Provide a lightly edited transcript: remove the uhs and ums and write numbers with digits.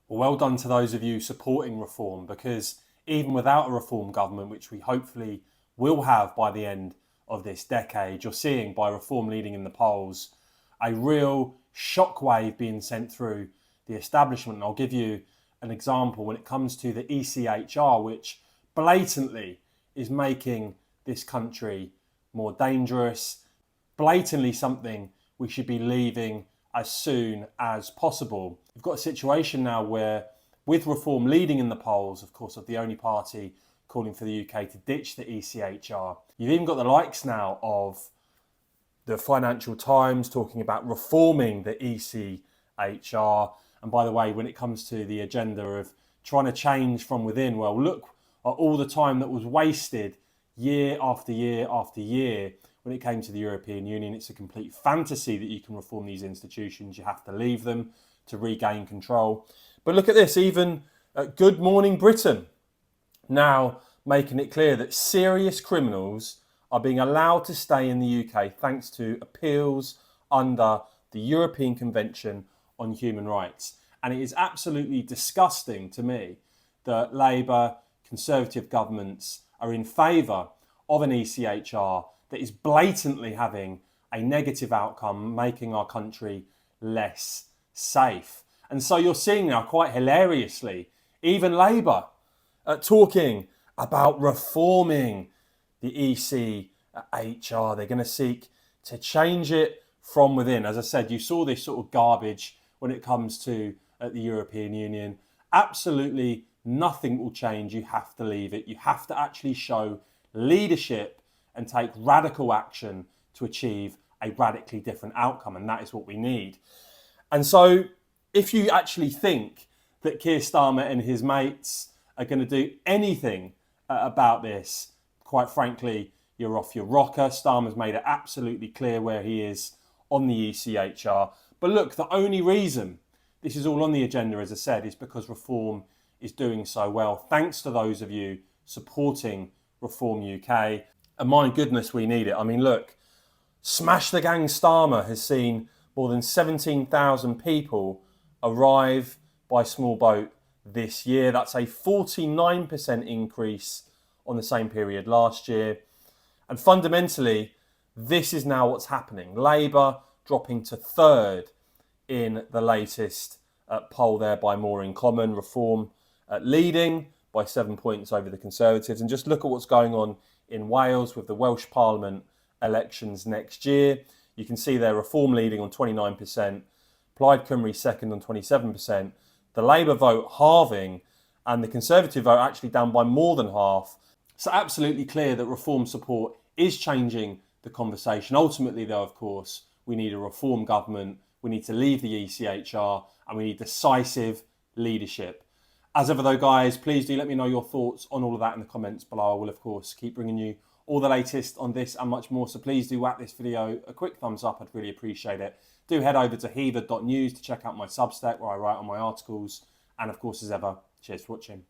Well done to those of you supporting reform, because even without a reform government, which we hopefully will have by the end of this decade, you're seeing by reform leading in the polls a real shockwave being sent through the establishment. And I'll give you an example when it comes to the ECHR, which blatantly is making this country more dangerous, blatantly something we should be leaving as soon as possible. We've got a situation now where, with reform leading in the polls, of course, of the only party calling for the UK to ditch the ECHR, you've even got the likes now of the Financial Times talking about reforming the ECHR. And by the way, when it comes to the agenda of trying to change from within, well, look at all the time that was wasted year after year after year when it came to the European Union. It's a complete fantasy that you can reform these institutions. You have to leave them to regain control. But look at this, even Good Morning Britain now making it clear that serious criminals are being allowed to stay in the UK thanks to appeals under the European Convention on Human Rights. And it is absolutely disgusting to me that Labour, Conservative governments are in favour of an ECHR that is blatantly having a negative outcome, making our country less safe. And so you're seeing now, quite hilariously, even Labour talking about reforming the ECHR. They're going to seek to change it from within. As I said, you saw this sort of garbage when it comes to the European Union. Absolutely nothing will change. You have to leave it. You have to actually show leadership and take radical action to achieve a radically different outcome. And that is what we need. And so if you actually think that Keir Starmer and his mates are going to do anything about this, quite frankly, you're off your rocker. Starmer's made it absolutely clear where he is on the ECHR. But look, the only reason this is all on the agenda, as I said, is because reform is doing so well, thanks to those of you supporting Reform UK. And my goodness, we need it. I mean, look, Smash the Gang Starmer has seen more than 17,000 people arrive by small boat this year. That's a 49% increase on the same period last year. And fundamentally, this is now what's happening. Labour dropping to third in the latest poll there by More in Common. Reform leading by 7 points over the Conservatives. And just look at what's going on in Wales with the Welsh Parliament elections next year. You can see there Reform leading on 29%, Plaid Cymru second on 27%, the Labour vote halving, and the Conservative vote actually down by more than half. So absolutely clear that Reform support is changing the conversation. Ultimately, though, of course, we need a Reform government, we need to leave the ECHR, and we need decisive leadership. As ever though, guys, please do let me know your thoughts on all of that in the comments below. I will, of course, keep bringing you all the latest on this and much more. So please do whack this video a quick thumbs up. I'd really appreciate it. Do head over to heaver.news to check out my Substack where I write on my articles. And of course, as ever, cheers for watching.